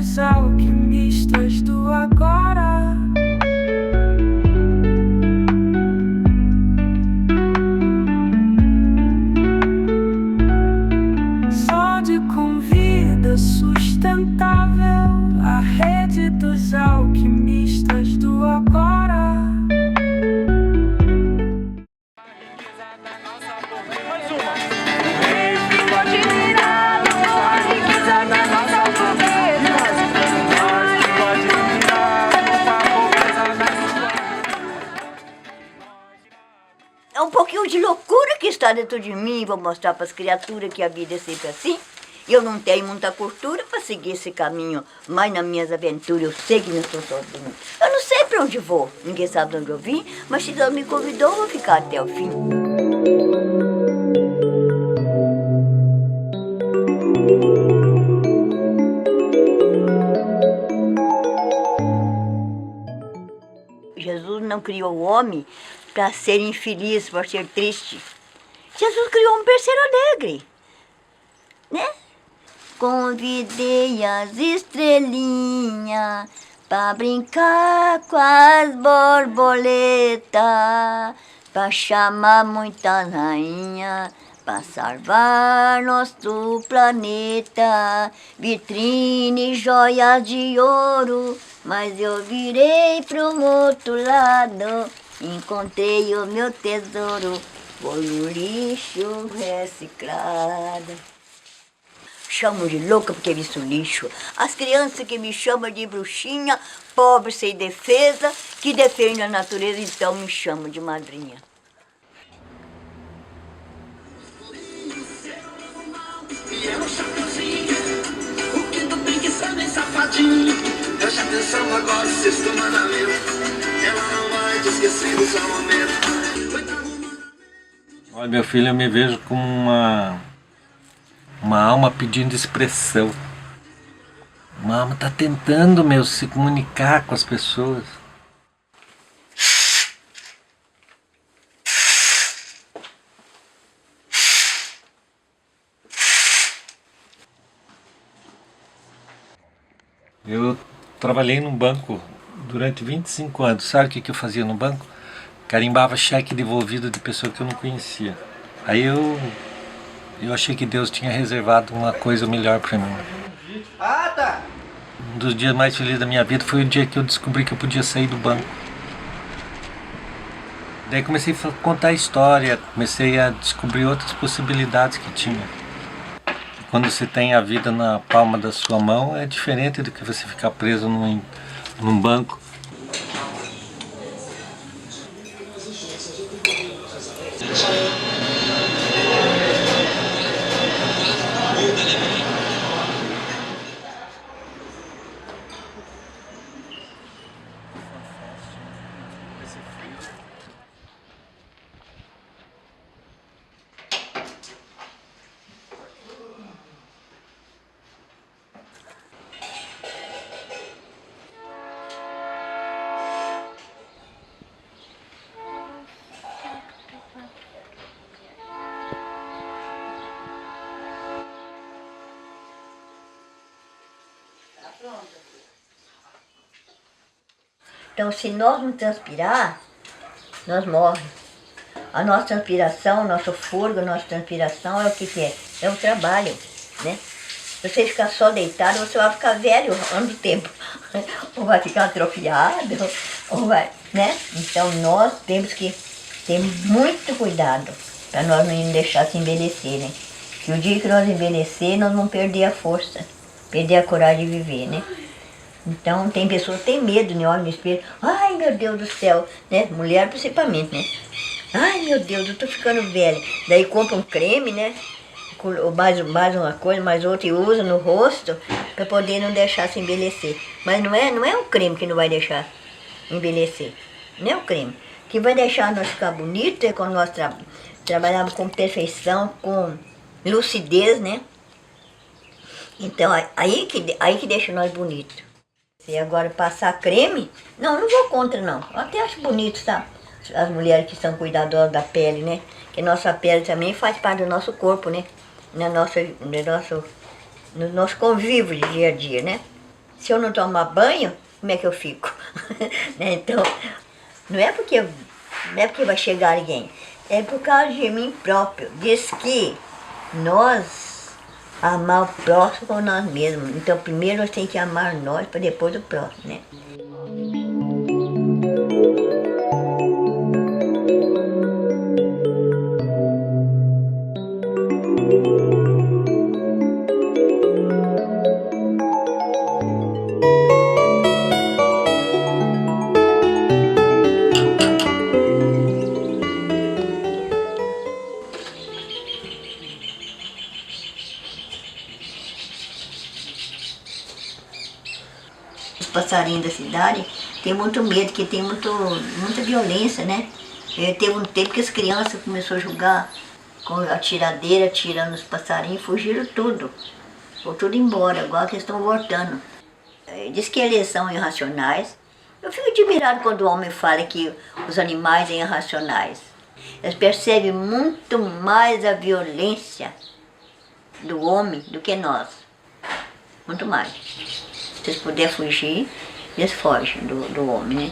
dos alquimistas do agora. Sonde com vida sustentável, a rede dos alquimistas do agora. É um pouquinho de loucura que está dentro de mim. Vou mostrar para as criaturas que a vida é sempre assim. Eu não tenho muita cultura para seguir esse caminho, mas nas minhas aventuras eu sei que não estou sozinha. Eu não sei para onde vou, ninguém sabe de onde eu vim, mas se Deus me convidou, eu vou ficar até o fim. Jesus não criou o homem para ser infeliz, para ser triste. Jesus criou o homem para ser alegre, né? Convidei as estrelinhas para brincar com as borboletas, para chamar muitas rainhas, para salvar nosso planeta. Vitrine, joias de ouro, mas eu virei pro outro lado. Encontrei o meu tesouro, foi no lixo reciclado. Chamam de louca porque visto lixo. As crianças que me chamam de bruxinha, pobre sem defesa, que defende a natureza, então me chamam de madrinha. E ela chapazinha, o que tu tem que saber, safadinho. Preste atenção agora, sexto mandamento. Ela não vai te esquecer do seu momento. Olha, meu filho, eu me vejo como uma alma pedindo expressão. Uma alma está tentando, se comunicar com as pessoas. Eu trabalhei num banco durante 25 anos. Sabe o que eu fazia no banco? Carimbava cheque devolvido de pessoa que eu não conhecia. Aí eu achei que Deus tinha reservado uma coisa melhor para mim. Ah, tá! Um dos dias mais felizes da minha vida foi o dia que eu descobri que eu podia sair do banco. Daí comecei a contar a história, comecei a descobrir outras possibilidades que tinha. Quando você tem a vida na palma da sua mão, é diferente do que você ficar preso num banco. Então, se nós não transpirar, nós morremos. A nossa transpiração, nosso fôlego, a nossa transpiração é o que é? É o trabalho, né? Se você ficar só deitado, você vai ficar velho ano do tempo. Ou vai ficar atrofiado, ou vai, né? Então, nós temos que ter muito cuidado para nós não deixar se envelhecer, né? Que o dia que nós envelhecer, nós vamos perder a força, perder a coragem de viver, né? Então, tem pessoas que têm medo, né? Olha no espelho, ai meu Deus do céu, né? Mulher principalmente, né? Ai meu Deus, eu tô ficando velha. Daí compra um creme, né? Mais uma coisa, mais outra e usa no rosto para poder não deixar se envelhecer. Mas não é o creme que não vai deixar envelhecer. Não é o creme. O que vai deixar nós ficar bonito é quando nós trabalhamos com perfeição, com lucidez, né? Então, aí que deixa nós bonitos. Se agora passar creme, não vou contra não. Eu até acho bonito, sabe? As mulheres que são cuidadosas da pele, né? Que nossa pele também faz parte do nosso corpo, né? No nosso convívio de dia a dia, né? Se eu não tomar banho, como é que eu fico? Né? Então, não é porque vai chegar alguém, é por causa de mim próprio. Diz que nós amar o próximo como nós mesmos. Então, primeiro nós temos que amar nós, para depois o próximo, né? Os passarinhos da cidade têm muito medo, porque tem muita violência, né? Teve um tempo que as crianças começaram a jogar com a tiradeira, tirando os passarinhos, fugiram tudo. Foi tudo embora, agora que eles estão voltando. Diz que eles são irracionais. Eu fico admirado quando o homem fala que os animais são irracionais. Eles percebem muito mais a violência do homem do que nós. Muito mais. Se eles puderem fugir, eles fogem do homem, né?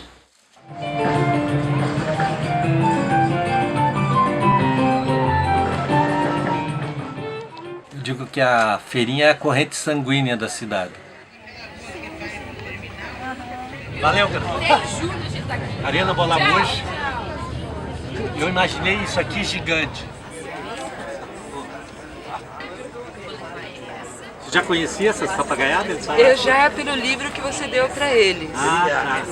Eu digo que a feirinha é a corrente sanguínea da cidade. Valeu, garoto. Arena Bola Bush. Eu imaginei isso aqui gigante. Já conhecia essas papagaiadas? Eu já, pelo livro que você deu para eles. Ah, tá.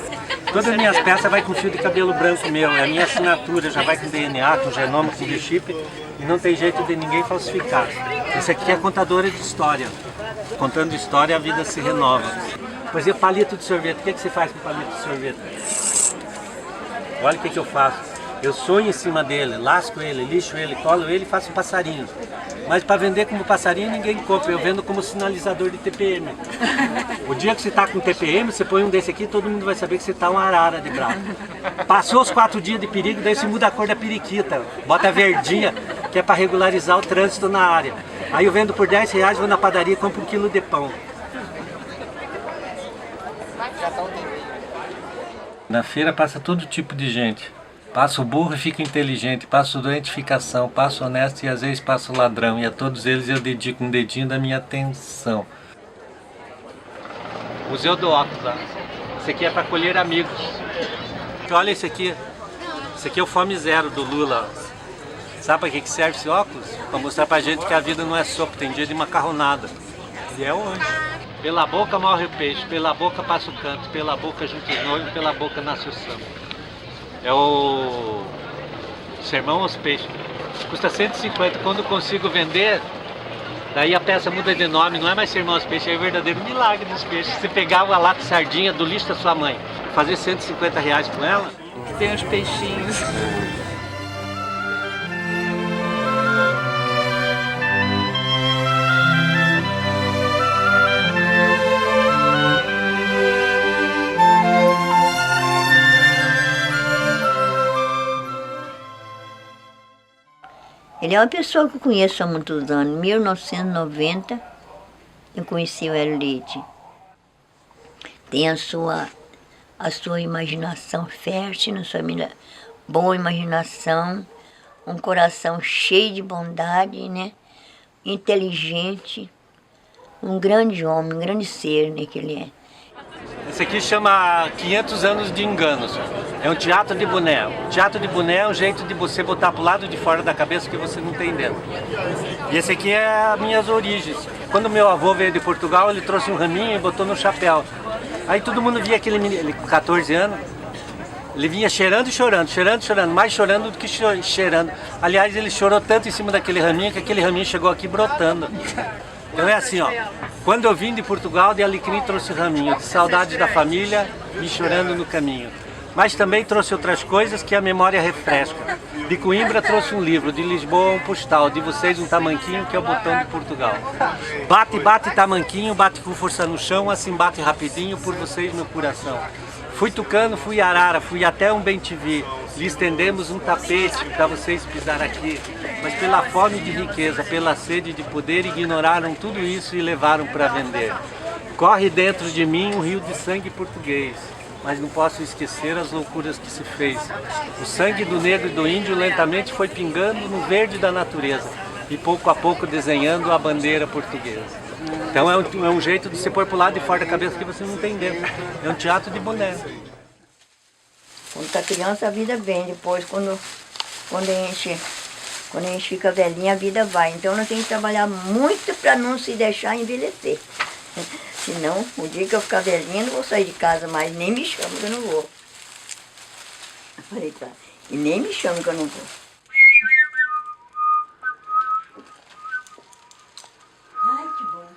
Todas as minhas peças vai com fio de cabelo branco meu, é a minha assinatura, já vai com DNA, com genoma, com biochip, e não tem jeito de ninguém falsificar. Esse aqui é contadora de história. Contando história, a vida se renova. Por exemplo, palito de sorvete. O que você faz com palito de sorvete? Olha o que eu faço. Eu sonho em cima dele, lasco ele, lixo ele, colo ele e faço um passarinho. Mas para vender como passarinho ninguém compra, eu vendo como sinalizador de TPM. O dia que você está com TPM, você põe um desse aqui, todo mundo vai saber que você está uma arara de bravo. Passou os 4 dias de perigo, daí você muda a cor da periquita, bota a verdinha, que é para regularizar o trânsito na área. Aí eu vendo por R$10, vou na padaria e compro 1 quilo de pão. Na feira passa todo tipo de gente. Passa o burro e fica inteligente, passa o doente e fica ação, passa o honesto e às vezes passa o ladrão. E a todos eles eu dedico um dedinho da minha atenção. Museu do Óculos, lá. Esse aqui é para colher amigos. Olha esse aqui. Esse aqui é o Fome Zero do Lula. Sabe para que serve esse óculos? Para mostrar pra gente que a vida não é sopa, tem dia de macarronada. E é hoje. Pela boca morre o peixe, pela boca passa o canto, pela boca junta os noivos, pela boca nasce o samba. É o Sermão aos Peixes. Custa 150. Quando consigo vender, daí a peça muda de nome. Não é mais Sermão aos Peixes, é o verdadeiro milagre dos peixes. Você pegar uma lata de sardinha do lixo da sua mãe, fazer R$150 com ela. Tem os peixinhos. Ele é uma pessoa que eu conheço há muitos anos. Em 1990, eu conheci o Hélio Leite. Tem a sua imaginação fértil, a sua boa imaginação, um coração cheio de bondade, né? Inteligente, um grande homem, um grande ser, né, que ele é. Esse aqui chama 500 anos de enganos. É um teatro de boné. O teatro de boné é um jeito de você botar pro lado de fora da cabeça que você não tem dentro. E esse aqui é as minhas origens. Quando meu avô veio de Portugal, ele trouxe um raminho e botou no chapéu. Aí todo mundo via aquele menino, ele com 14 anos, ele vinha cheirando e chorando, cheirando e chorando, mais chorando do que cheirando. Aliás, ele chorou tanto em cima daquele raminho que aquele raminho chegou aqui brotando. Então é assim, ó. Quando eu vim de Portugal, de Alecrim trouxe raminho, de saudade da família, me chorando no caminho. Mas também trouxe outras coisas que a memória refresca. De Coimbra trouxe um livro, de Lisboa um postal, de vocês um tamanquinho que é o botão de Portugal. Bate, bate tamanquinho, bate com força no chão, assim bate rapidinho por vocês meu coração. Fui tucano, fui arara, fui até um bem-te-vi. Lhe estendemos um tapete para vocês pisar aqui. Mas pela fome de riqueza, pela sede de poder, ignoraram tudo isso e levaram para vender. Corre dentro de mim um rio de sangue português, mas não posso esquecer as loucuras que se fez. O sangue do negro e do índio lentamente foi pingando no verde da natureza e pouco a pouco desenhando a bandeira portuguesa. Então é um jeito de se pôr para o lado de fora da cabeça que você não tem dentro. É um teatro de boné. Quando está criança, a vida vem. Depois, quando a gente fica velhinha, a vida vai. Então, nós temos que trabalhar muito para não se deixar envelhecer. Senão, o dia que eu ficar velhinha, não vou sair de casa mais. Nem me chamo que eu não vou. Eu falei, tá. E nem me chamo que eu não vou. Ai, que bom.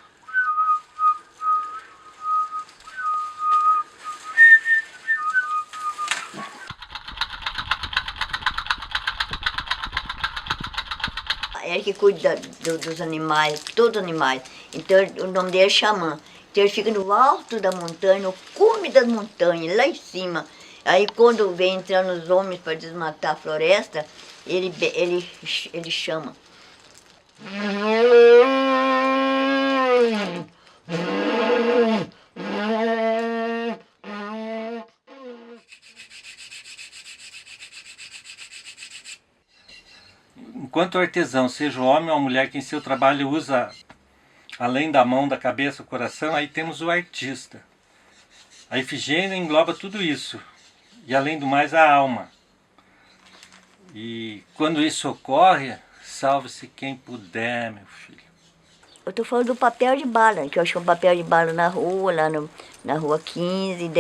Ele que cuida dos animais, todos os animais. Então o nome dele é Xamã. Então ele fica no alto da montanha, no cume das montanhas, lá em cima. Aí quando vem entrando os homens para desmatar a floresta, ele chama. Enquanto o artesão, seja o homem ou a mulher que em seu trabalho usa, além da mão, da cabeça, o coração, aí temos o artista. A Ifigênia engloba tudo isso, e além do mais a alma. E quando isso ocorre, salve-se quem puder, meu filho. Eu estou falando do papel de bala, que eu achei um papel de bala na rua, lá na rua 15,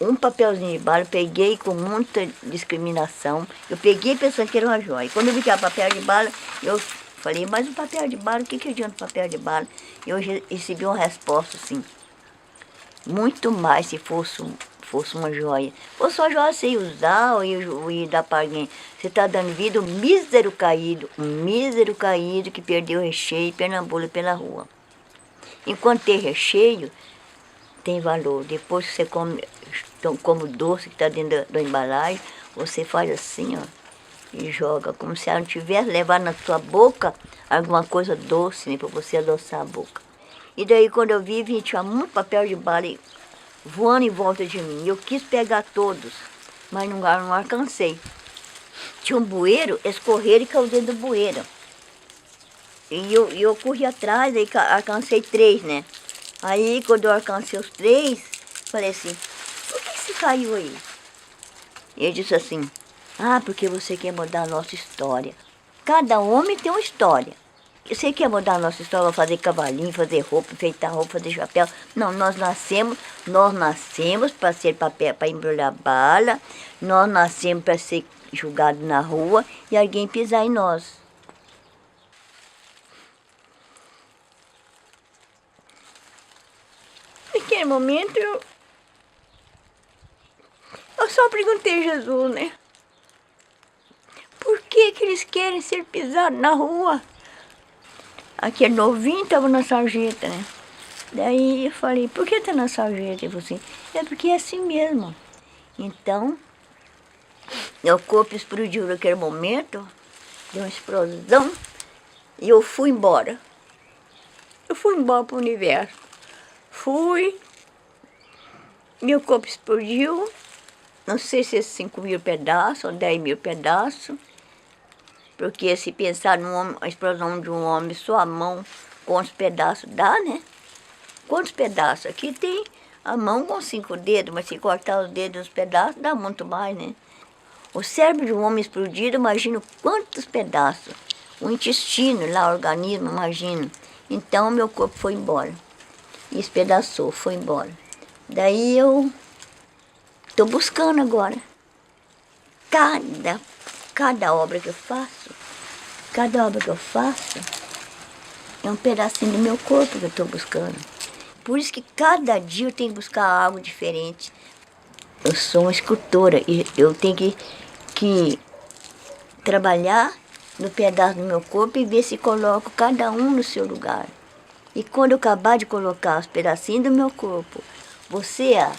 um papelzinho de bala, eu peguei com muita discriminação. Eu peguei pensando que era uma joia. Quando eu vi que era papel de bala, eu falei, mas o papel de bala, o que adianta o papel de bala? Eu recebi uma resposta assim, muito mais se fosse uma joia. Fosse uma joia sem usar ou ir dar para alguém. Você está dando vida a um mísero caído que perdeu o recheio e perambula pela rua. Enquanto tem recheio, tem valor. Depois que você come o doce que está dentro da embalagem, você faz assim, ó, e joga, como se ela não tivesse levado na sua boca alguma coisa doce, né, para você adoçar a boca. E daí quando eu vi, tinha muito papel de bala voando em volta de mim. Eu quis pegar todos, mas não alcancei. Tinha um bueiro, escorreram e caiu dentro do bueiro. E eu corri atrás, aí alcancei 3, né? Aí quando eu alcancei os 3, falei assim, por que você caiu aí? E ele disse assim, porque você quer mudar a nossa história. Cada homem tem uma história. Você quer mudar a nossa história, fazer cavalinho, fazer roupa, enfeitar roupa, fazer chapéu? Não, nós nascemos para ser papel, para embrulhar bala, nós nascemos para ser julgado na rua e alguém pisar em nós. Naquele momento eu só perguntei a Jesus, né? Por que eles querem ser pisados na rua? Aquele novinho estava na sarjeta, né? Daí eu falei, por que tá na sarjeta? Ele falou assim, é porque é assim mesmo. Então, meu corpo explodiu naquele momento, deu uma explosão, e eu fui embora. Eu fui embora para o universo. Fui, meu corpo explodiu, não sei se é 5.000 pedaços ou 10.000 pedaços, porque se pensar a explosão de um homem, só a mão, quantos pedaços dá, né? Quantos pedaços? Aqui tem a mão com 5 dedos, mas se cortar os dedos, os pedaços, dá muito mais, né? O cérebro de um homem explodido, imagino quantos pedaços. O intestino, lá, o organismo, imagino. Então, meu corpo foi embora. E espedaçou, foi embora. Daí eu estou buscando agora. Cada obra que eu faço, é um pedacinho do meu corpo que eu estou buscando. Por isso que cada dia eu tenho que buscar algo diferente. Eu sou uma escultora e eu tenho que trabalhar no pedaço do meu corpo e ver se coloco cada um no seu lugar. E quando eu acabar de colocar os pedacinhos do meu corpo, você é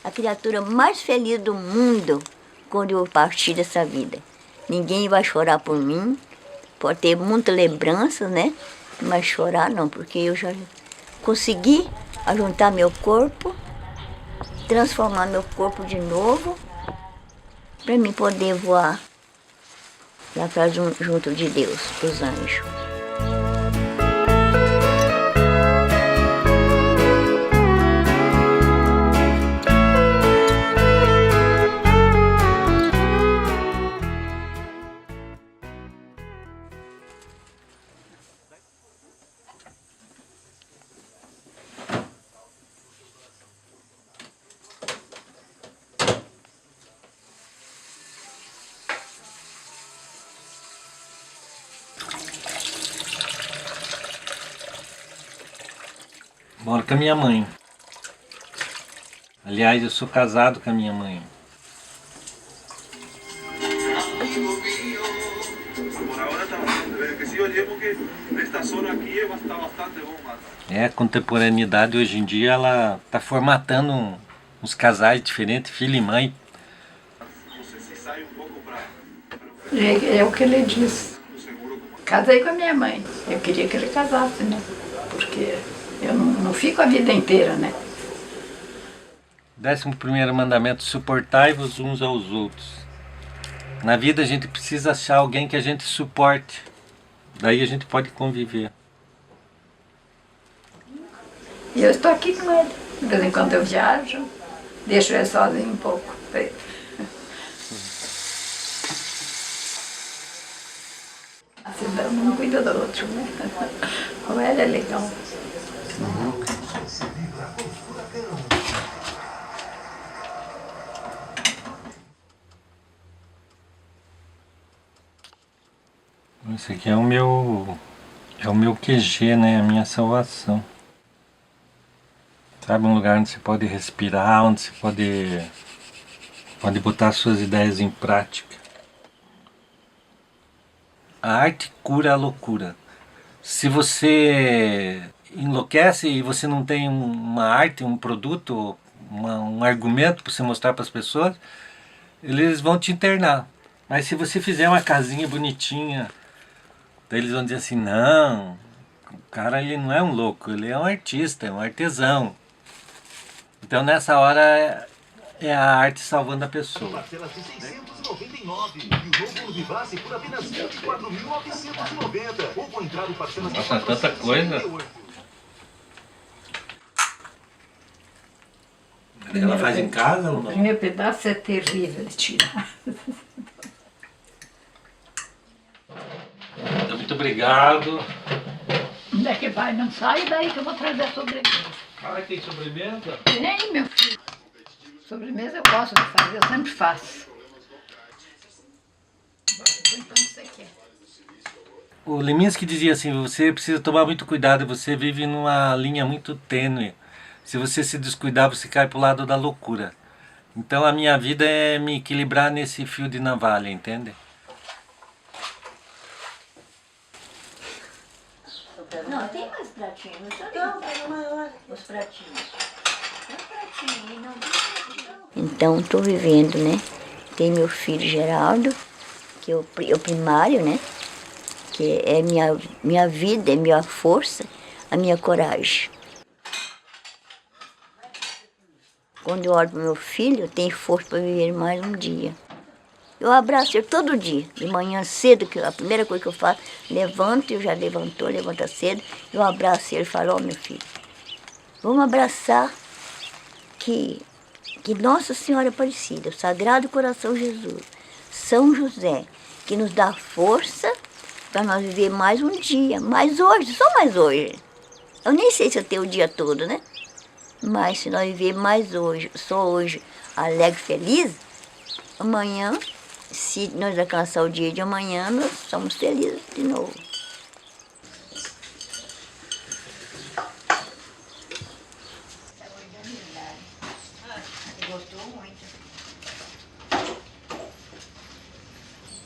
a criatura mais feliz do mundo quando eu partir dessa vida. Ninguém vai chorar por mim, pode ter muita lembrança, né? Mas chorar não, porque eu já consegui a juntar meu corpo, transformar meu corpo de novo, para mim poder voar lá para junto de Deus, os anjos. Moro com a minha mãe. Aliás, eu sou casado com a minha mãe. É, a contemporaneidade hoje em dia ela está formatando uns casais diferentes, filho e mãe. É o que ele disse. Casei com a minha mãe. Eu queria que ele casasse, né? Porque eu não fico a vida inteira, né? 11º mandamento, suportai-vos uns aos outros. Na vida a gente precisa achar alguém que a gente suporte. Daí a gente pode conviver. E eu estou aqui com ele. De vez em quando eu viajo, deixo ele sozinho um pouco. Um cuida do outro, né? O ele é legal. Esse aqui é o meu QG, né? A minha salvação. Sabe, um lugar onde você pode respirar, onde você pode botar suas ideias em prática. A arte cura a loucura. Se você enlouquece e você não tem uma arte, um produto, um argumento para você mostrar para as pessoas, eles vão te internar. Mas se você fizer uma casinha bonitinha, daí eles vão dizer assim, não, o cara ele não é um louco, ele é um artista, é um artesão. Então nessa hora é a arte salvando a pessoa. Parcelas de 699 e o novo Vivace por apenas 24.990. Ou com entrada e parcelas de Nossa, tanta coisa. Ela faz em casa ou O não? primeiro pedaço é terrível de tirar. Muito obrigado. Onde é que vai? Não sai daí que eu vou trazer a sobremesa. Ah, tem sobremesa? Tem, meu filho. Sobremesa eu gosto de fazer, eu sempre faço. Então você quer. O Leminski dizia assim, você precisa tomar muito cuidado, você vive numa linha muito tênue. Se você se descuidar, você cai para o lado da loucura. Então a minha vida é me equilibrar nesse fio de navalha, entende? Não, tem mais pratinhos, não tem? Os pratinhos. Então, estou vivendo, né? Tem meu filho Geraldo, que é o primário, né? Que é minha vida, é minha força, a minha coragem. Quando eu olho para o meu filho, eu tenho força para viver mais um dia. Eu abraço ele todo dia, de manhã cedo, que a primeira coisa que eu faço, levanto, eu já levanta cedo, eu abraço ele e falo, ó meu filho, vamos abraçar que Nossa Senhora Aparecida, o Sagrado Coração Jesus, São José, que nos dá força para nós viver mais um dia, mais hoje, só mais hoje. Eu nem sei se eu tenho o dia todo, né? Mas se nós viver mais hoje, só hoje, alegre, feliz, amanhã, se nós alcançar o dia de amanhã, nós somos felizes de novo. Gostou muito.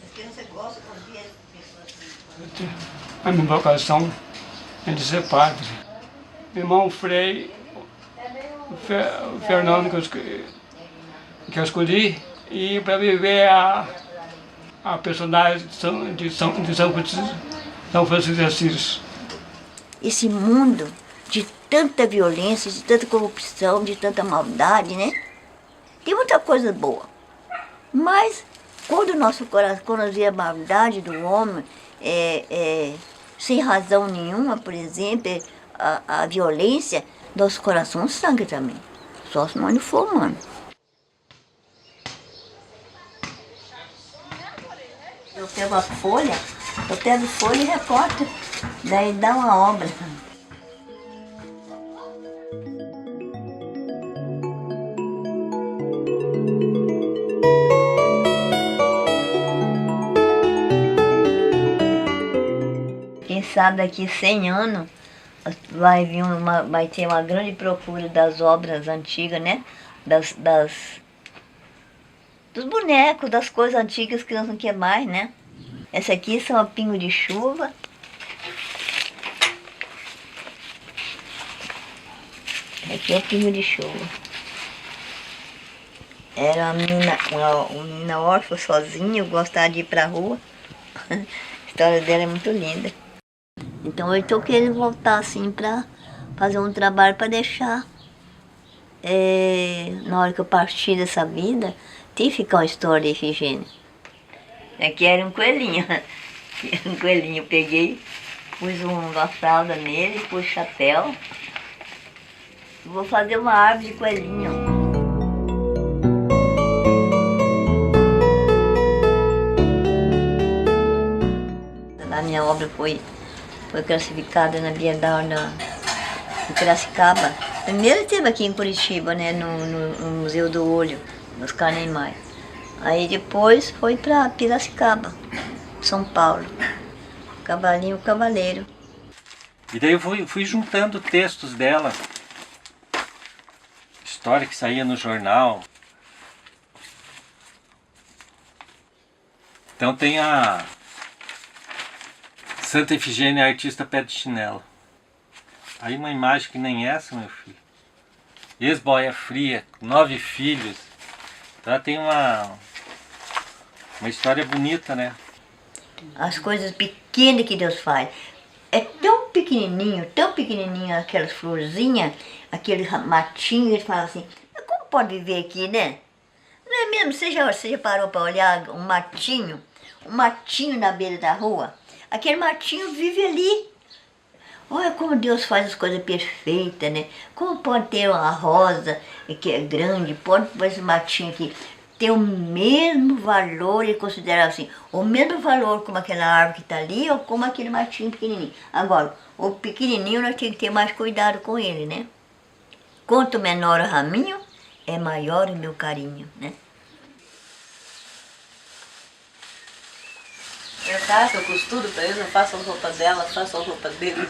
Porque você gosta de ver pessoas assim. A minha vocação é de ser padre. Meu irmão Frei, o Fernando que eu escolhi, e para viver a personagem de São Francisco de Assis. Esse mundo de tanta violência, de tanta corrupção, de tanta maldade, né? Tem muita coisa boa. Mas quando o nosso coração, quando nós vemos a maldade do homem, sem razão nenhuma, por exemplo, a violência, nosso coração sangra também. Só se nós não for humano. Eu pego a folha e recorto, daí dá uma obra. Quem sabe daqui 100 anos vai ter uma grande procura das obras antigas, né? Dos bonecos, das coisas antigas que nós não queremos mais, né? Essa aqui são a pingo de chuva. Aqui é o pingo de chuva. Era uma menina órfã, sozinha, eu gostava de ir pra rua. A história dela é muito linda. Então eu estou querendo voltar assim para fazer um trabalho para deixar, na hora que eu partir dessa vida, tem que ficar uma história de Efigênia. Aqui era um coelhinho. Um coelhinho, eu peguei, pus uma fralda nele, pus chapéu. Vou fazer uma árvore de coelhinho. A minha obra foi classificada na Bienal de Piracicaba. Primeiro teve aqui em Curitiba, né, no Museu do Olho, nos Canemais. Aí depois foi para Piracicaba, São Paulo. Cavalinho Cavaleiro. E daí eu fui juntando textos dela. História que saía no jornal. Então tem a Santa Efigênia, artista pé de chinelo. Aí uma imagem que nem essa, meu filho. Ex-boia fria, 9 filhos. Então ela tem uma história bonita, né? As coisas pequenas que Deus faz. É tão pequenininho aquelas florzinhas, aquele matinho, ele fala assim, mas como pode viver aqui, né? Não é mesmo? Você já parou para olhar um matinho na beira da rua? Aquele matinho vive ali. Olha como Deus faz as coisas perfeitas, né? Como pode ter uma rosa que é grande, pode ter esse matinho aqui ter o mesmo valor, e considerar assim, o mesmo valor como aquela árvore que está ali ou como aquele matinho pequenininho. Agora, o pequenininho nós temos que ter mais cuidado com ele, né? Quanto menor o raminho, é maior o meu carinho, né? Eu faço, eu costuro pra eles, eu faço as roupas dela, faço as roupas deles.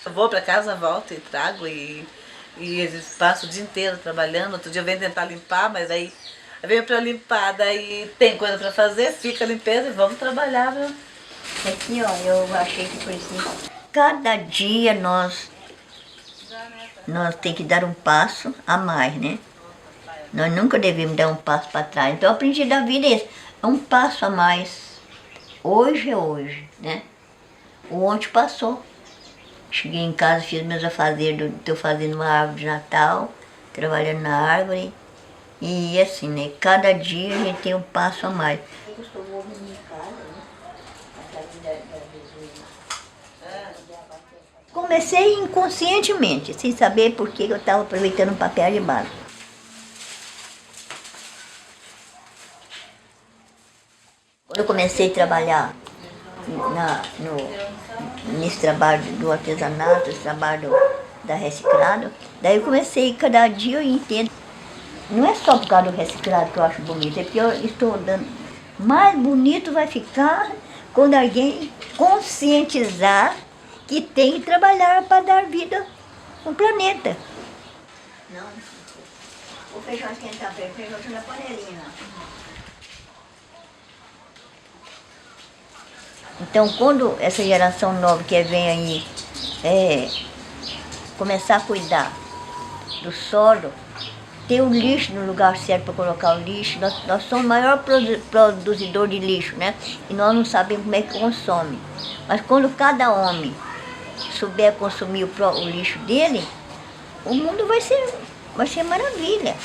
Eu vou pra casa, volto e trago e eles passam o dia inteiro trabalhando. Outro dia eu venho tentar limpar, mas aí eu venho pra limpar, daí tem coisa pra fazer, fica a limpeza e vamos trabalhar, viu? Aqui, ó, eu achei que por isso, cada dia nós temos que dar um passo a mais, né? Nós nunca devemos dar um passo para trás. Então eu aprendi da vida isso. É um passo a mais. Hoje é hoje, né? O ontem passou. Cheguei em casa, fiz meus afazeres, estou fazendo uma árvore de Natal, trabalhando na árvore. E assim, né? Cada dia a gente tem um passo a mais. Comecei inconscientemente, sem saber por que eu estava aproveitando um papel de bala. Quando eu comecei a trabalhar nesse trabalho do artesanato, esse trabalho da reciclado, daí eu comecei, cada dia eu entendo. Não é só por causa do reciclado que eu acho bonito, é porque eu estou dando. Mais bonito vai ficar quando alguém conscientizar que tem que trabalhar para dar vida ao planeta. Não, o feijão esquentar, o feijão na panelinha. Então, quando essa geração nova que vem aí começar a cuidar do solo, ter o lixo no lugar certo para colocar o lixo, nós somos o maior produzidor de lixo, né? E nós não sabemos como é que consome. Mas quando cada homem souber consumir o lixo dele, o mundo vai ser maravilha.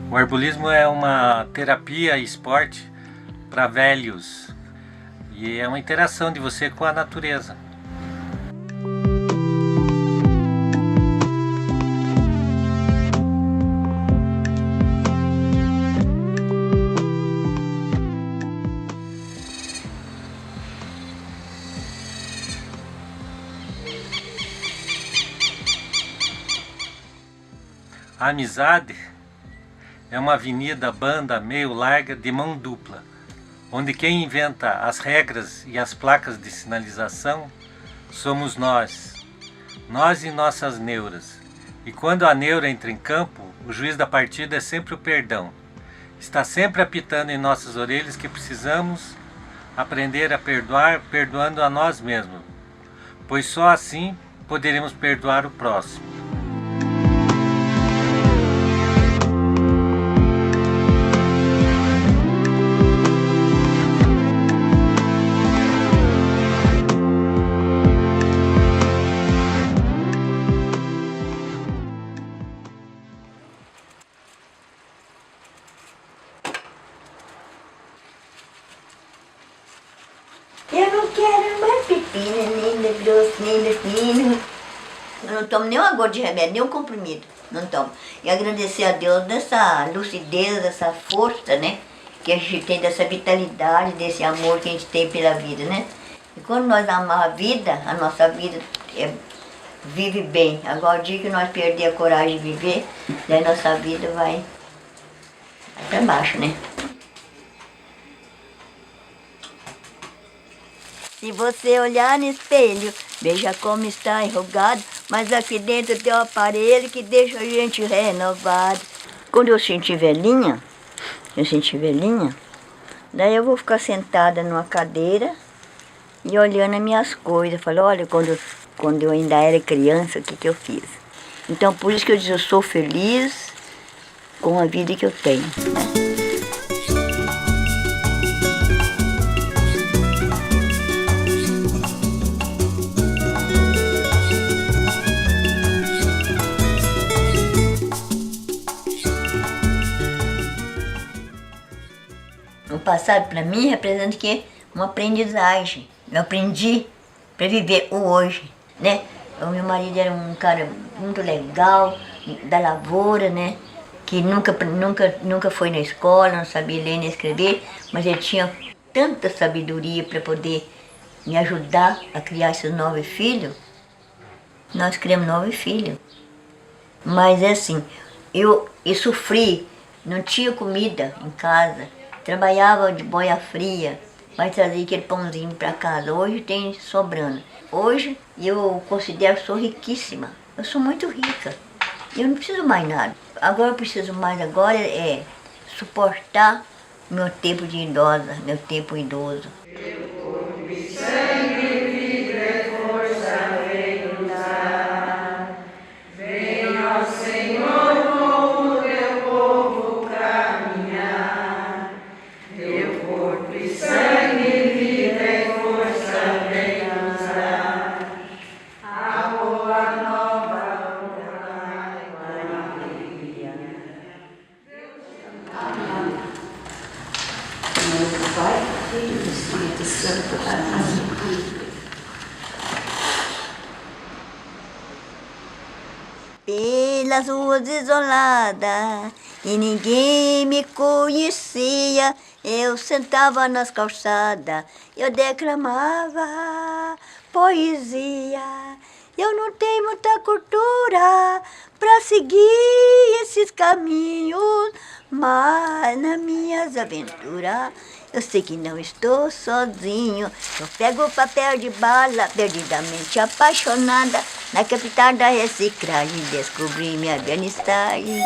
O arborismo é uma terapia e esporte para velhos e é uma interação de você com a natureza. A amizade é uma avenida banda meio larga de mão dupla, onde quem inventa as regras e as placas de sinalização somos nós e nossas neuras. E quando a neura entra em campo, o juiz da partida é sempre o perdão. Está sempre apitando em nossas orelhas que precisamos aprender a perdoar, perdoando a nós mesmos, pois só assim poderemos perdoar o próximo. Eu não quero mais pepino, nem de grosso, nem de fino. Eu não tomo nem uma gota de remédio, nem um comprimido. Não tomo. E agradecer a Deus dessa lucidez, dessa força, né? Que a gente tem, dessa vitalidade, desse amor que a gente tem pela vida, né? E quando nós amamos a vida, a nossa vida vive bem. Agora o dia que nós perder a coragem de viver, daí nossa vida vai para baixo, né? Se você olhar no espelho, veja como está enrugado, mas aqui dentro tem um aparelho que deixa a gente renovado. Quando eu sentir velhinha, daí eu vou ficar sentada numa cadeira e olhando as minhas coisas. Falo, olha, quando eu ainda era criança, o que eu fiz? Então, por isso que eu digo, eu sou feliz com a vida que eu tenho, né? O passado para mim representa que uma aprendizagem. Eu aprendi para viver o hoje, né? O meu marido era um cara muito legal, da lavoura, né? Que nunca foi na escola, não sabia ler nem escrever, mas ele tinha tanta sabedoria para poder me ajudar a criar esses 9 filhos. Nós criamos 9 filhos. Mas é assim, eu sofri, não tinha comida em casa. Trabalhava de boia fria, vai trazer aquele pãozinho para casa. Hoje tem sobrando. Hoje eu considero que sou riquíssima. Eu sou muito rica. Eu não preciso mais nada. Agora eu preciso mais é suportar meu tempo de idosa, meu tempo idoso. Pelas ruas desoladas e ninguém me conhecia, eu sentava nas calçadas, eu declamava poesia. Eu não tenho muita cultura para seguir esses caminhos, Mas nas minhas aventuras eu sei que não estou sozinho. Eu pego o papel de bala, perdidamente apaixonada, na capital da reciclagem, descobri minha vernissagem.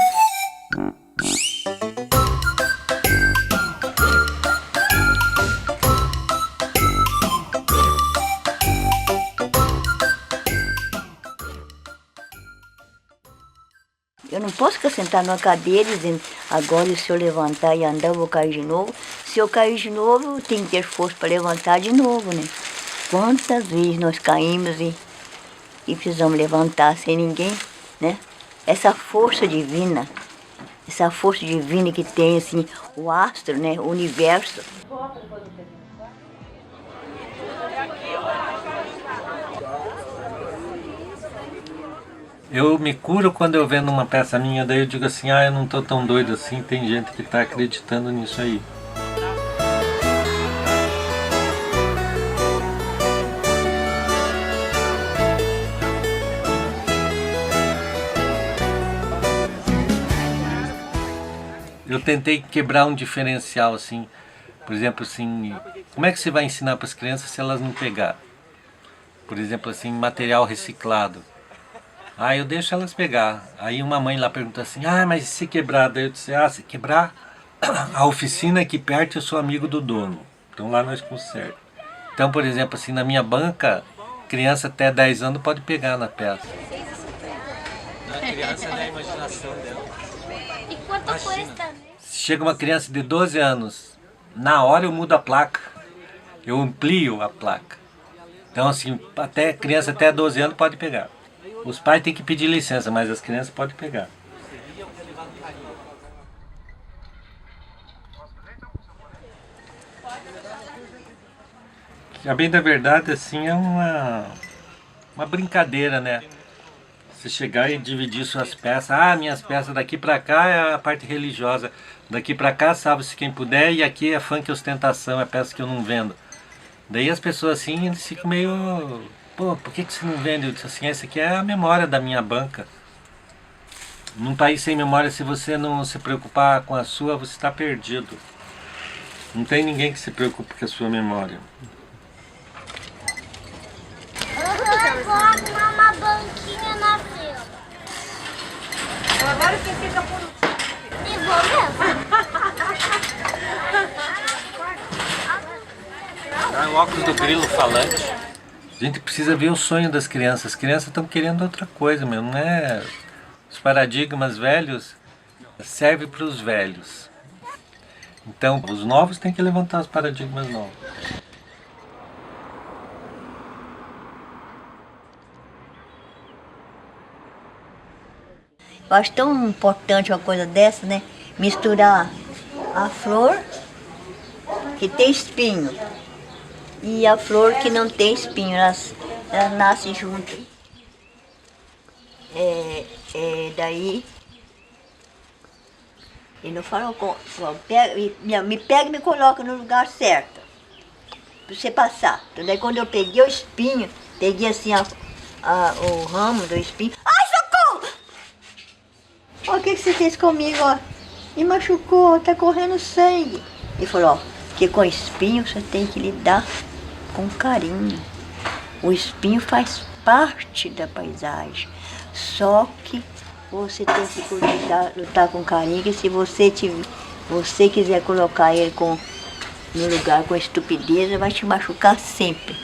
Eu não posso ficar sentado numa cadeira dizendo, agora se eu levantar e andar eu vou cair de novo. Se eu cair de novo, eu tenho que ter força para levantar de novo, né? Quantas vezes nós caímos e precisamos levantar sem ninguém, né? Essa força divina que tem, assim, o astro, né? O universo. Eu me curo quando eu vendo uma peça minha, daí eu digo assim, eu não tô tão doido assim, tem gente que tá acreditando nisso aí. Eu tentei quebrar um diferencial assim, por exemplo assim, como é que você vai ensinar para as crianças se elas não pegar? Por exemplo assim, material reciclado. Eu deixo elas pegar. Aí uma mãe lá pergunta assim, mas se quebrar? Daí eu disse, se quebrar, a oficina aqui perto eu sou amigo do dono. Então lá nós consertamos. Então, por exemplo, assim, na minha banca, criança até 10 anos pode pegar na peça. A criança é a imaginação dela. E quanto custa? Se chega uma criança de 12 anos, na hora eu mudo a placa. Eu amplio a placa. Então, assim, criança até 12 anos pode pegar. Os pais têm que pedir licença, mas as crianças podem pegar. A bem da verdade, assim, é uma brincadeira, né? Você chegar e dividir suas peças. Minhas peças daqui pra cá é a parte religiosa. Daqui pra cá, salve-se quem puder. E aqui é funk e ostentação, é peça que eu não vendo. Daí as pessoas assim, eles ficam meio... Pô, por que você não vende? Eu disse assim, essa aqui é a memória da minha banca. Num país sem memória, se você não se preocupar com a sua, você está perdido. Não tem ninguém que se preocupe com a sua memória. Eu vou arrumar uma banquinha na fila. Agora quem fica por último? E vou mesmo. O óculos do grilo falante. A gente precisa ver o sonho das crianças. As crianças estão querendo outra coisa mesmo, não é? Os paradigmas velhos servem para os velhos. Então, os novos têm que levantar os paradigmas novos. Eu acho tão importante uma coisa dessa, né? Misturar a flor que tem espinho e a flor que não tem espinho, elas nascem juntas. Daí ele não falou, me pega e me coloca no lugar certo, para você passar. Então daí quando eu peguei o espinho, peguei assim o ramo do espinho, socorro! Olha o que você fez comigo, ó. Me machucou, tá correndo sangue. Ele falou, que com espinho você tem que lidar com carinho. O espinho faz parte da paisagem. Só que você tem que lutar com carinho, que se você quiser colocar ele no lugar com estupidez, ele vai te machucar sempre.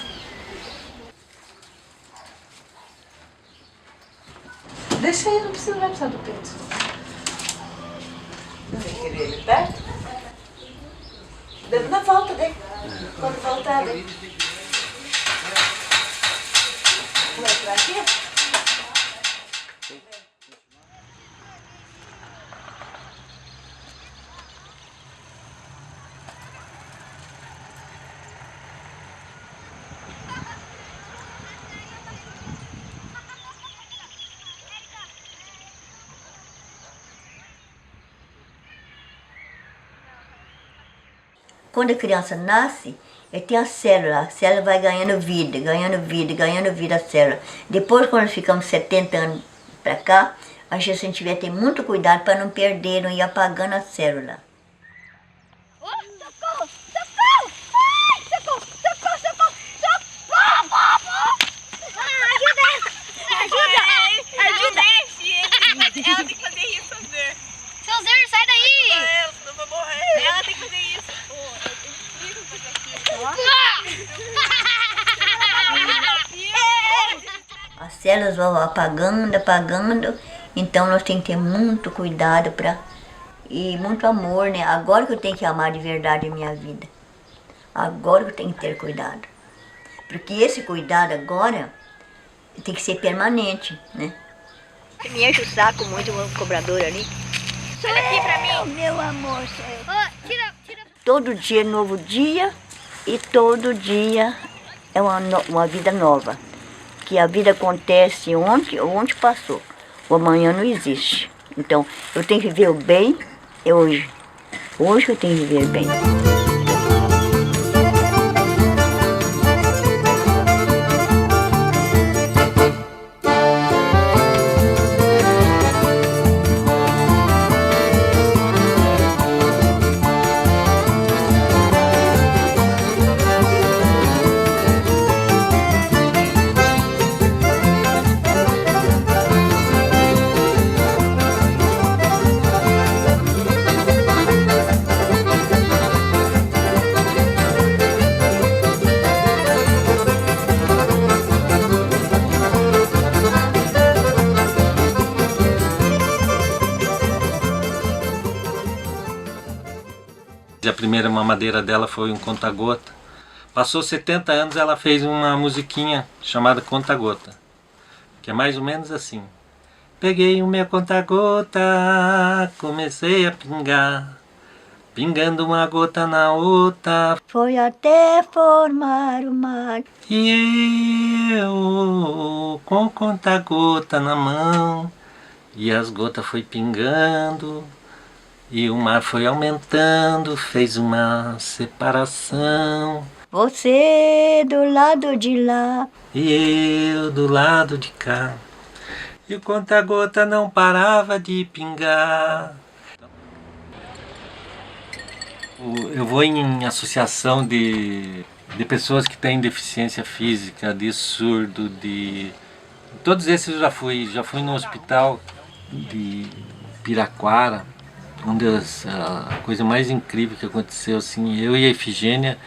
Deixa aí, não precisa do peito. Não vai querer ele perto? Na volta dele. Quando voltar dele. Vai pra aqui? Quando a criança nasce, tem a célula vai ganhando vida a célula. Depois, quando ficamos 70 anos para cá, A gente tem que ter muito cuidado para não perder, não ir apagando a célula. Socorro! Socorro! Ai, socorro! Socorro! Socorro! Socorro! Ajuda! Ajuda! Ela tem que fazer isso, Zer. Seu Zer, sai daí! Ela, senão vai morrer. Ela tem que fazer isso. As células vão apagando, apagando, então nós temos que ter muito cuidado e muito amor, né? Agora que eu tenho que amar de verdade a minha vida. Agora que eu tenho que ter cuidado. Porque esse cuidado agora tem que ser permanente, né? Me enche o saco muito o cobrador ali. Olha aqui pra mim. Meu amor, Tira. todo dia é novo dia e todo dia é uma vida nova. Que a vida acontece ontem passou, o amanhã não existe. Então, eu tenho que viver o bem, é hoje. Hoje eu tenho que viver bem. A primeira mamadeira dela foi um conta-gota. Passou 70 anos, ela fez uma musiquinha chamada Conta-Gota, que é mais ou menos assim. Peguei o meu conta-gota, comecei a pingar, pingando uma gota na outra. Foi até formar o mar. E eu com conta-gota na mão, e as gotas foi pingando. E o mar foi aumentando, fez uma separação. Você do lado de lá. E eu do lado de cá. E o conta-gota não parava de pingar. Eu vou em associação de pessoas que têm deficiência física, de surdo, de... Todos esses eu já fui. Já fui no hospital de Piraquara. A coisa mais incrível que aconteceu, assim, eu e a Efigênia,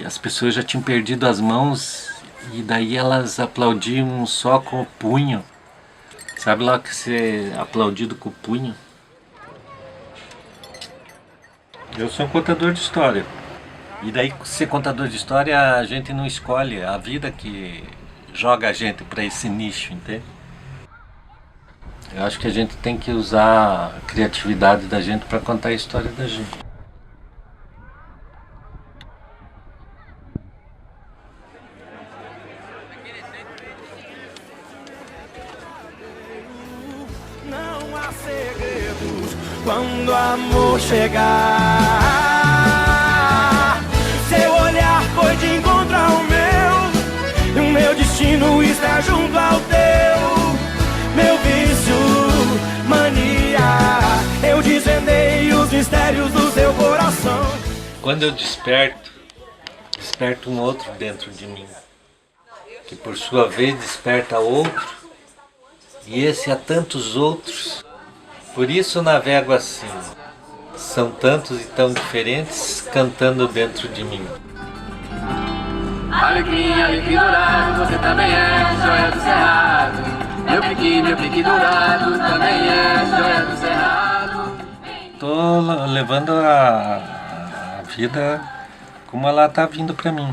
as pessoas já tinham perdido as mãos e daí elas aplaudiam só com o punho. Sabe lá que você é aplaudido com o punho? Eu sou um contador de história. E daí, ser contador de história, a gente não escolhe, a vida que joga a gente para esse nicho, entende? Eu acho que a gente tem que usar a criatividade da gente para contar a história da gente. Não há segredos quando o amor chegar. Seu olhar foi de encontro ao meu, e o meu destino está junto ao teu. Meu vício, mania, eu desvendei os mistérios do seu coração. Quando eu desperto um outro dentro de mim, que por sua vez desperta outro, e esse há tantos outros. Por isso eu navego assim, são tantos e tão diferentes cantando dentro de mim. Alecrim, alecrim dourado, você também é joia do cerrado. Meu pique dourado, também é joia do cerrado. Tô levando a vida como ela tá vindo pra mim.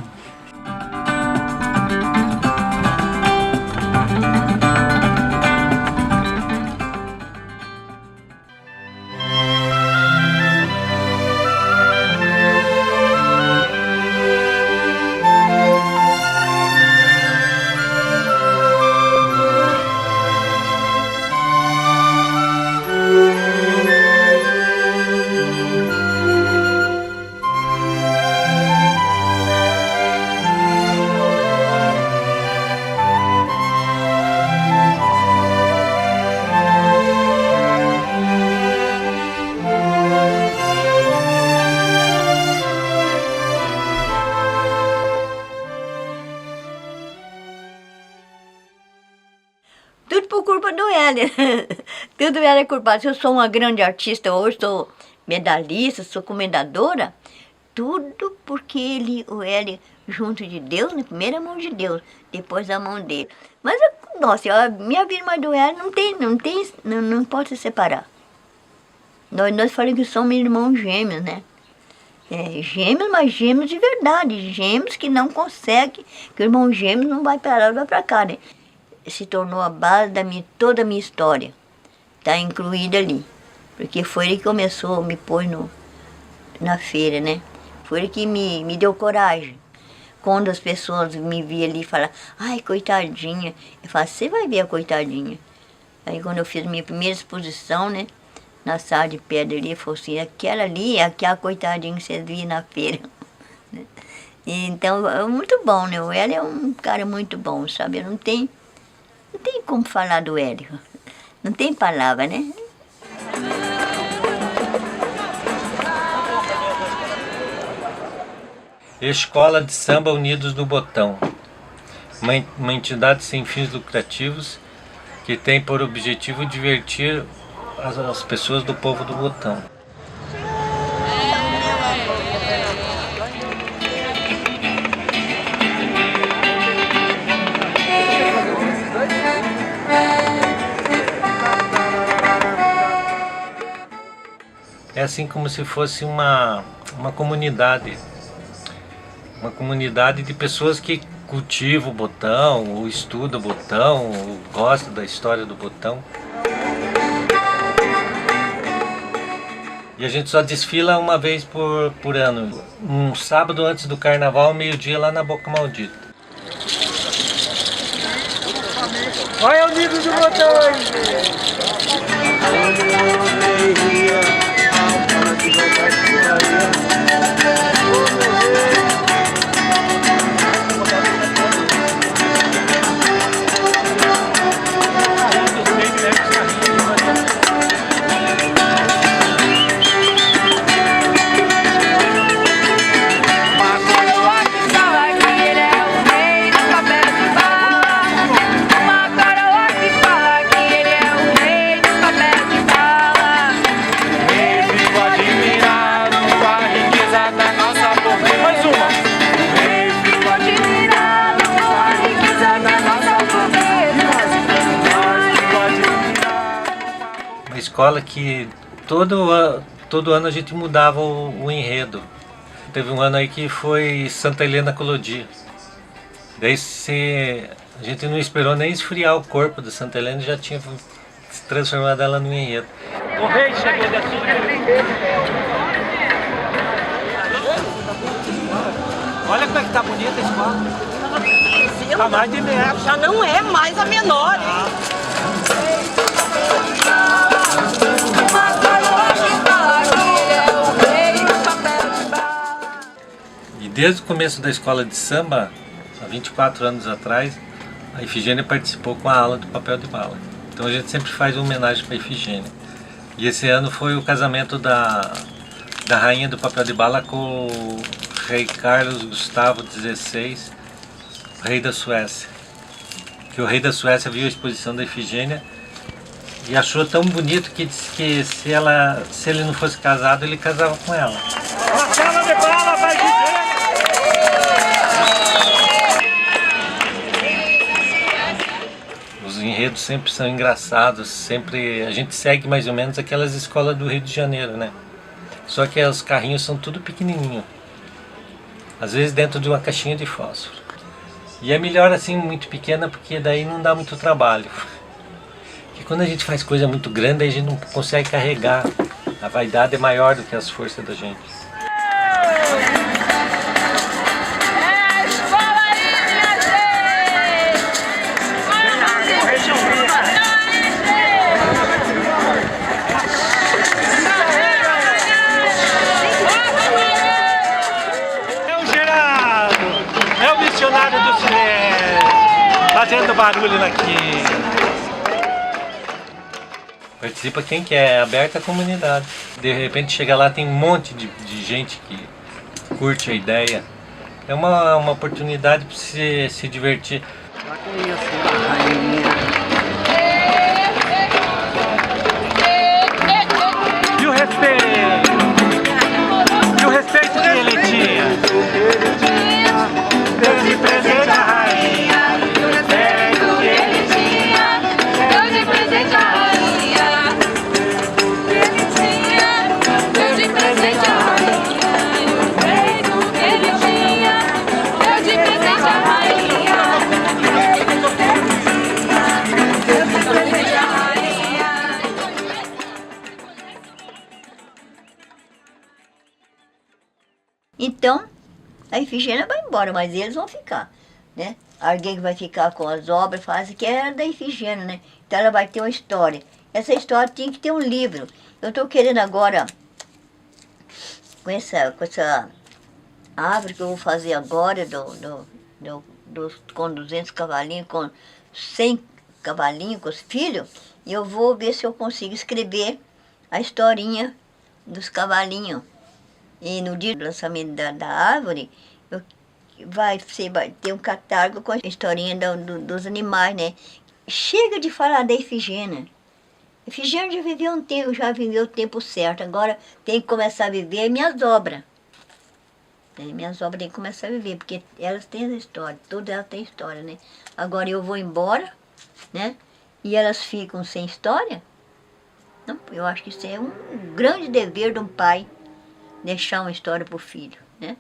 Olha, tudo era culpado. Se eu sou uma grande artista hoje, sou medalhista, sou comendadora, tudo porque o Hélio, junto de Deus, na primeira mão de Deus, depois a mão dele. Mas, nossa, a minha vida mais do Hélio não pode se separar. Nós falamos que somos irmãos gêmeos, né? Gêmeos, mas gêmeos de verdade, gêmeos que não conseguem, que o irmão gêmeo não vai para lá, vai para cá, né? Se tornou a base da toda a minha história, está incluída ali, porque foi ele que começou, me pôs na feira, né? Foi ele que me deu coragem. Quando as pessoas me viam ali e falavam, ai, coitadinha, eu falo, você vai ver a coitadinha. Aí quando eu fiz minha primeira exposição, né? Na sala de pedra ali, falou assim, aquela ali é aquela coitadinha que vocês viam na feira. Então, é muito bom, né? O Hélio é um cara muito bom, sabe? Não tem como falar do Hélio. Não tem palavra, né? Escola de Samba Unidos no Botão. Uma entidade sem fins lucrativos que tem por objetivo divertir as pessoas do povo do Botão. É assim como se fosse uma comunidade. Uma comunidade de pessoas que cultivam o Botão, ou estudam o Botão, ou gostam da história do Botão. E a gente só desfila uma vez por ano, um sábado antes do carnaval, meio-dia, lá na Boca Maldita. Olha o nível do Botão aí! Escola que todo ano a gente mudava o enredo. Teve um ano aí que foi Santa Helena Colodia. Daí a gente não esperou nem esfriar o corpo da Santa Helena e já tinha transformado ela no enredo. O rei chegou daqui. Olha como é que tá bonita a escola. Tá mais de metro. Já não é mais a menor, hein? E desde o começo da escola de samba, há 24 anos atrás, a Ifigênia participou com a ala do papel de bala. Então a gente sempre faz uma homenagem para a Ifigênia. E esse ano foi o casamento da rainha do papel de bala com o rei Carlos Gustavo XVI, rei da Suécia. Que o rei da Suécia viu a exposição da Ifigênia e achou tão bonito que disse que se ele não fosse casado, ele casava com ela. Marcela de bala vai dizer! Os enredos sempre são engraçados, sempre a gente segue mais ou menos aquelas escolas do Rio de Janeiro, né? Só que os carrinhos são tudo pequenininho, às vezes dentro de uma caixinha de fósforo. E é melhor assim, muito pequena, porque daí não dá muito trabalho. Porque quando a gente faz coisa muito grande, a gente não consegue carregar. A vaidade é maior do que as forças da gente. Do silêncio, fazendo barulho aqui. Participa quem quer, é aberta a comunidade. De repente chega lá, tem um monte de gente que curte a ideia. É uma oportunidade para se divertir. Então, a Ifigênia vai embora, mas eles vão ficar, né? Alguém que vai ficar com as obras, faz que é da Ifigênia, né? Então ela vai ter uma história. Essa história tem que ter um livro. Eu estou querendo agora, com essa árvore que eu vou fazer agora, com 200 cavalinhos, com 100 cavalinhos, com os filhos, e eu vou ver se eu consigo escrever a historinha dos cavalinhos. E no dia do lançamento da árvore, vai ter um catálogo com a historinha dos animais, né? Chega de falar da Ifigênia. Ifigênia já viveu um tempo, já viveu o tempo certo. Agora tem que começar a viver minhas obras. Minhas obras têm que começar a viver, porque elas têm a história, todas elas têm história, né? Agora eu vou embora, né? E elas ficam sem história. Não, eu acho que isso é um grande dever de um pai, deixar uma história para o filho, né?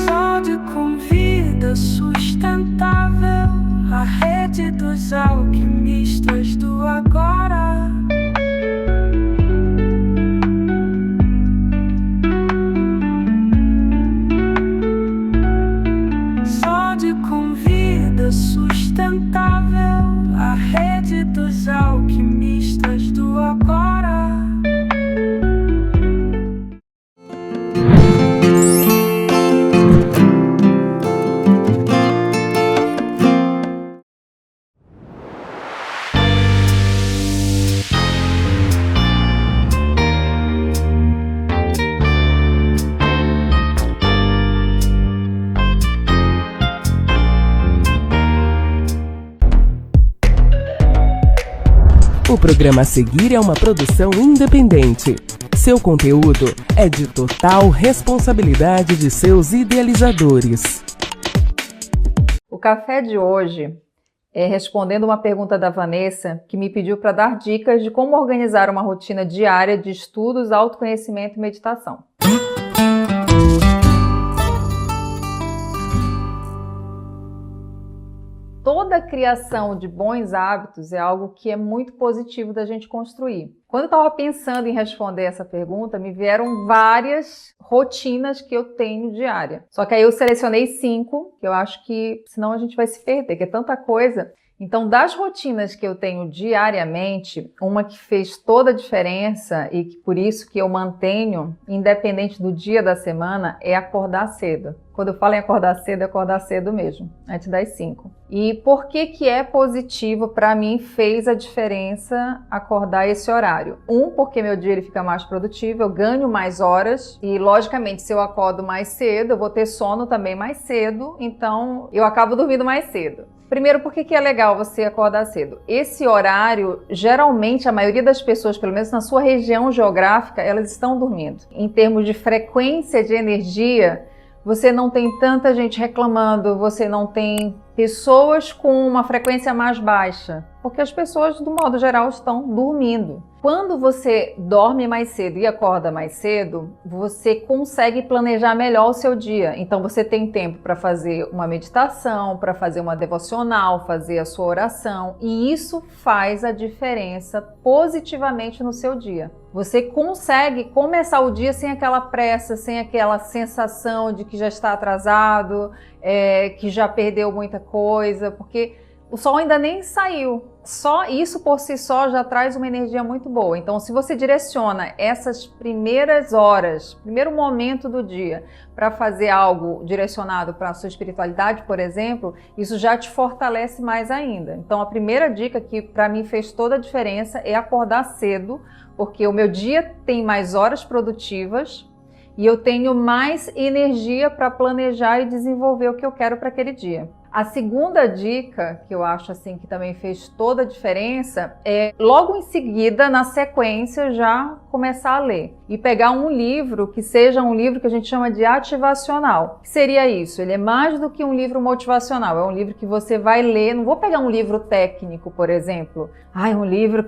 Sonde com vida sustentável, a rede dos alquimistas do agora. Sonde com vida sustentável, a rede dos alquimistas do agora. O programa a seguir é uma produção independente. Seu conteúdo é de total responsabilidade de seus idealizadores. O café de hoje é respondendo uma pergunta da Vanessa, que me pediu para dar dicas de como organizar uma rotina diária de estudos, autoconhecimento e meditação. Toda criação de bons hábitos é algo que é muito positivo da gente construir. Quando eu estava pensando em responder essa pergunta, me vieram várias rotinas que eu tenho diária. Só que aí eu selecionei 5, que eu acho que senão a gente vai se perder, que é tanta coisa. Então, das rotinas que eu tenho diariamente, uma que fez toda a diferença e que por isso que eu mantenho, independente do dia da semana, é acordar cedo. Quando eu falo em acordar cedo, é acordar cedo mesmo, antes das 5. E por que é positivo para mim, fez a diferença acordar esse horário? Porque meu dia ele fica mais produtivo, eu ganho mais horas e, logicamente, se eu acordo mais cedo, eu vou ter sono também mais cedo, então eu acabo dormindo mais cedo. Primeiro, por que é legal você acordar cedo? Esse horário, geralmente, a maioria das pessoas, pelo menos na sua região geográfica, elas estão dormindo. Em termos de frequência de energia, você não tem tanta gente reclamando, você não tem Pessoas com uma frequência mais baixa, porque as pessoas, do modo geral, estão dormindo. Quando você dorme mais cedo e acorda mais cedo, você consegue planejar melhor o seu dia. Então você tem tempo para fazer uma meditação, para fazer uma devocional, fazer a sua oração, e isso faz a diferença positivamente no seu dia. Você consegue começar o dia sem aquela pressa, sem aquela sensação de que já está atrasado, que já perdeu muita coisa, porque o sol ainda nem saiu. Só isso por si só já traz uma energia muito boa. Então, se você direciona essas primeiras horas, primeiro momento do dia, para fazer algo direcionado para a sua espiritualidade, por exemplo, isso já te fortalece mais ainda. Então, a primeira dica que para mim fez toda a diferença é acordar cedo, porque o meu dia tem mais horas produtivas e eu tenho mais energia para planejar e desenvolver o que eu quero para aquele dia. A segunda dica, que eu acho assim que também fez toda a diferença, é logo em seguida, na sequência, já começar a ler. E pegar um livro que seja um livro que a gente chama de ativacional. O que seria isso? Ele é mais do que um livro motivacional. É um livro que você vai ler. Não vou pegar um livro técnico, por exemplo. Um livro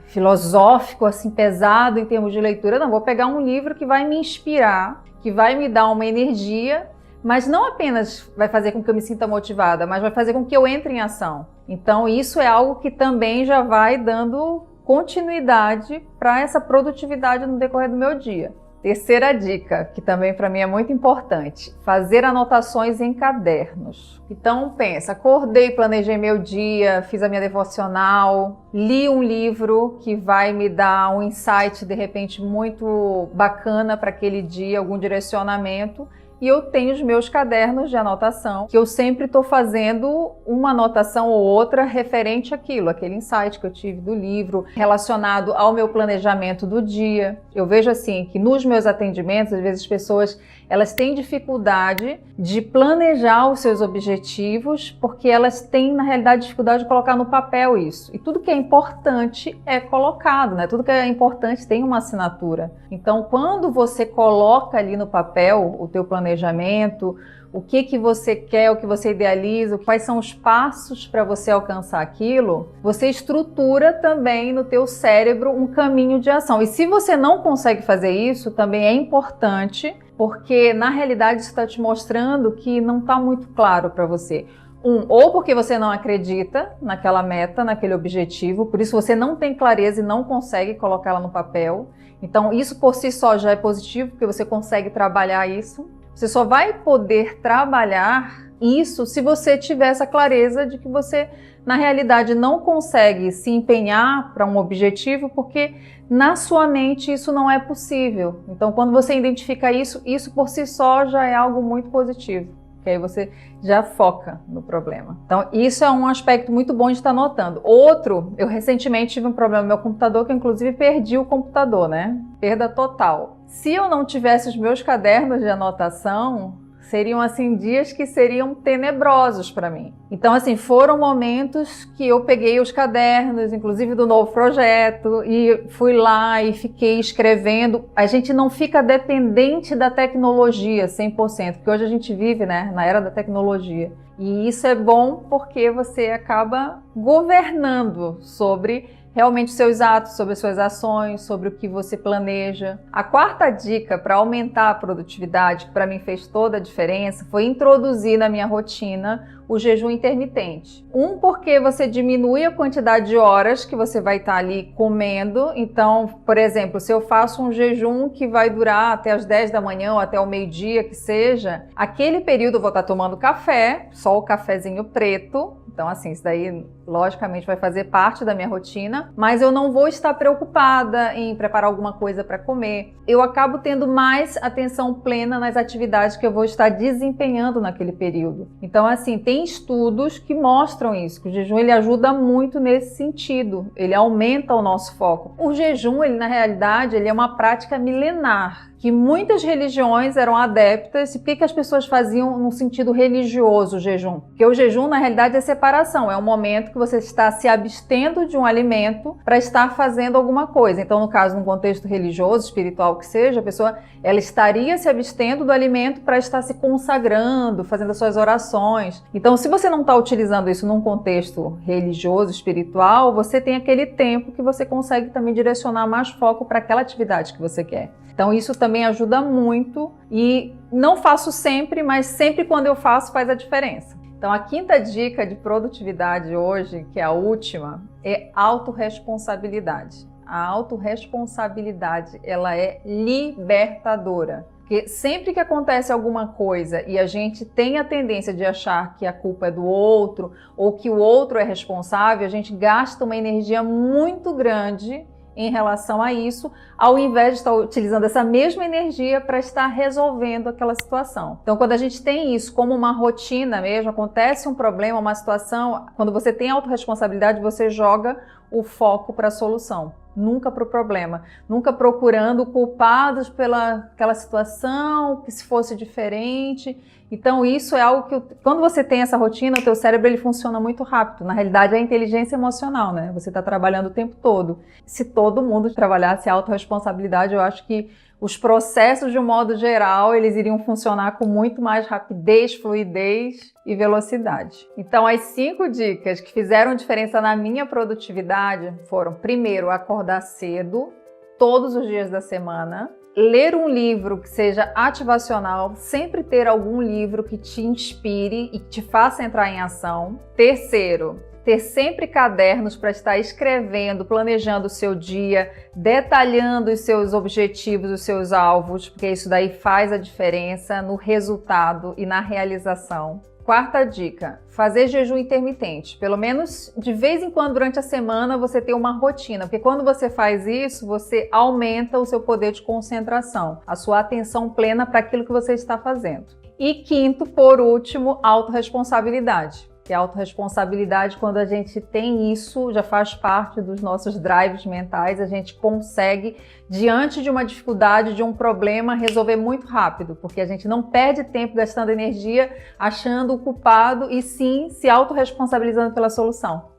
filosófico, assim, pesado em termos de leitura. Não, vou pegar um livro que vai me inspirar, que vai me dar uma energia, mas não apenas vai fazer com que eu me sinta motivada, mas vai fazer com que eu entre em ação. Então isso é algo que também já vai dando continuidade para essa produtividade no decorrer do meu dia. Terceira dica, que também para mim é muito importante, fazer anotações em cadernos. Então pensa, acordei, planejei meu dia, fiz a minha devocional, li um livro que vai me dar um insight de repente muito bacana para aquele dia, algum direcionamento. E eu tenho os meus cadernos de anotação, que eu sempre estou fazendo uma anotação ou outra referente àquilo, aquele insight que eu tive do livro, relacionado ao meu planejamento do dia. Eu vejo assim, que nos meus atendimentos, às vezes as pessoas elas têm dificuldade de planejar os seus objetivos, porque elas têm, na realidade, dificuldade de colocar no papel isso. E tudo que é importante é colocado, né? Tudo que é importante tem uma assinatura. Então, quando você coloca ali no papel o teu planejamento, o que você quer, o que você idealiza, quais são os passos para você alcançar aquilo, você estrutura também no teu cérebro um caminho de ação. E se você não consegue fazer isso, também é importante, porque na realidade isso está te mostrando que não está muito claro para você. Ou porque você não acredita naquela meta, naquele objetivo, por isso você não tem clareza e não consegue colocá-la no papel. Então isso por si só já é positivo, porque você consegue trabalhar isso. Você só vai poder trabalhar isso se você tiver essa clareza de que você, na realidade, não consegue se empenhar para um objetivo porque na sua mente isso não é possível. Então, quando você identifica isso, isso por si só já é algo muito positivo, que aí você já foca no problema. Então, isso é um aspecto muito bom de estar notando. Outro, eu recentemente tive um problema no meu computador, que eu inclusive perdi o computador, né? Perda total. Se eu não tivesse os meus cadernos de anotação, seriam assim dias que seriam tenebrosos para mim. Então assim, foram momentos que eu peguei os cadernos, inclusive do novo projeto, e fui lá e fiquei escrevendo. A gente não fica dependente da tecnologia 100%, porque hoje a gente vive, né, na era da tecnologia. E isso é bom porque você acaba governando sobre realmente seus atos, sobre as suas ações, sobre o que você planeja. A quarta dica para aumentar a produtividade, que para mim fez toda a diferença, foi introduzir na minha rotina o jejum intermitente. Porque você diminui a quantidade de horas que você vai estar ali comendo. Então, por exemplo, se eu faço um jejum que vai durar até as 10 da manhã ou até o meio-dia que seja, aquele período eu vou estar tomando café, só o cafezinho preto. Então, assim, isso daí, logicamente, vai fazer parte da minha rotina, mas eu não vou estar preocupada em preparar alguma coisa para comer. Eu acabo tendo mais atenção plena nas atividades que eu vou estar desempenhando naquele período. Então, assim, tem estudos que mostram isso, que o jejum ele ajuda muito nesse sentido, ele aumenta o nosso foco. O jejum, ele, na realidade, ele é uma prática milenar. que muitas religiões eram adeptas. E por que as pessoas faziam no sentido religioso o jejum? Porque o jejum, na realidade, é separação. É um momento que você está se abstendo de um alimento para estar fazendo alguma coisa. Então, no caso, num contexto religioso, espiritual que seja, a pessoa ela estaria se abstendo do alimento para estar se consagrando, fazendo as suas orações. Então, se você não está utilizando isso num contexto religioso, espiritual, você tem aquele tempo que você consegue também direcionar mais foco para aquela atividade que você quer. Então isso também ajuda muito e não faço sempre, mas sempre quando eu faço faz a diferença. Então a quinta dica de produtividade hoje, que é a última, é autorresponsabilidade. A autorresponsabilidade, ela é libertadora. Porque sempre que acontece alguma coisa e a gente tem a tendência de achar que a culpa é do outro ou que o outro é responsável, a gente gasta uma energia muito grande em relação a isso, ao invés de estar utilizando essa mesma energia para estar resolvendo aquela situação. Então, quando a gente tem isso como uma rotina mesmo, acontece um problema, uma situação, quando você tem autorresponsabilidade, você joga o foco para a solução, nunca para o problema, nunca procurando culpados pela aquela situação, que se fosse diferente. Então isso é algo que, quando você tem essa rotina, o teu cérebro ele funciona muito rápido. Na realidade é a inteligência emocional, né? Você está trabalhando o tempo todo. Se todo mundo trabalhasse a autorresponsabilidade, eu acho que os processos de um modo geral, eles iriam funcionar com muito mais rapidez, fluidez e velocidade. Então as 5 dicas que fizeram diferença na minha produtividade foram: primeiro, acordar cedo, todos os dias da semana. Ler um livro que seja ativacional, sempre ter algum livro que te inspire e que te faça entrar em ação. Terceiro, ter sempre cadernos para estar escrevendo, planejando o seu dia, detalhando os seus objetivos, os seus alvos, porque isso daí faz a diferença no resultado e na realização. Quarta dica, fazer jejum intermitente. Pelo menos de vez em quando durante a semana você tem uma rotina, porque quando você faz isso, você aumenta o seu poder de concentração, a sua atenção plena para aquilo que você está fazendo. E quinto, por último, autorresponsabilidade. Que a autorresponsabilidade, quando a gente tem isso, já faz parte dos nossos drives mentais, a gente consegue, diante de uma dificuldade, de um problema, resolver muito rápido, porque a gente não perde tempo gastando energia achando o culpado e sim se autorresponsabilizando pela solução.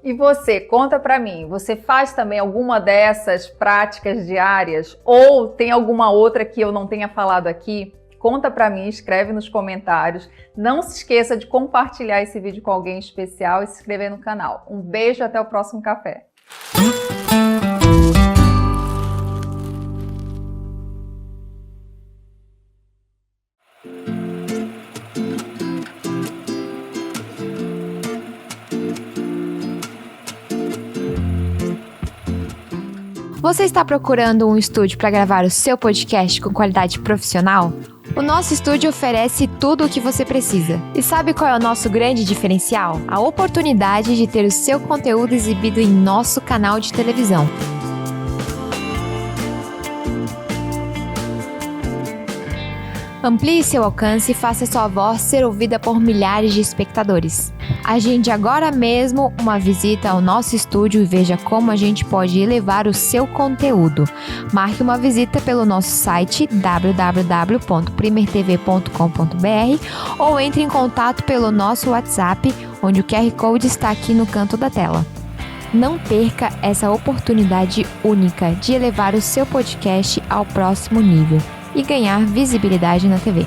E você, conta pra mim, você faz também alguma dessas práticas diárias ou tem alguma outra que eu não tenha falado aqui? Conta pra mim, escreve nos comentários. Não se esqueça de compartilhar esse vídeo com alguém especial e se inscrever no canal. Um beijo e até o próximo café. Você está procurando um estúdio para gravar o seu podcast com qualidade profissional? O nosso estúdio oferece tudo o que você precisa. E sabe qual é o nosso grande diferencial? A oportunidade de ter o seu conteúdo exibido em nosso canal de televisão. Amplie seu alcance e faça sua voz ser ouvida por milhares de espectadores. Agende agora mesmo uma visita ao nosso estúdio e veja como a gente pode elevar o seu conteúdo. Marque uma visita pelo nosso site www.primertv.com.br ou entre em contato pelo nosso WhatsApp, onde o QR Code está aqui no canto da tela. Não perca essa oportunidade única de elevar o seu podcast ao próximo nível e ganhar visibilidade na TV.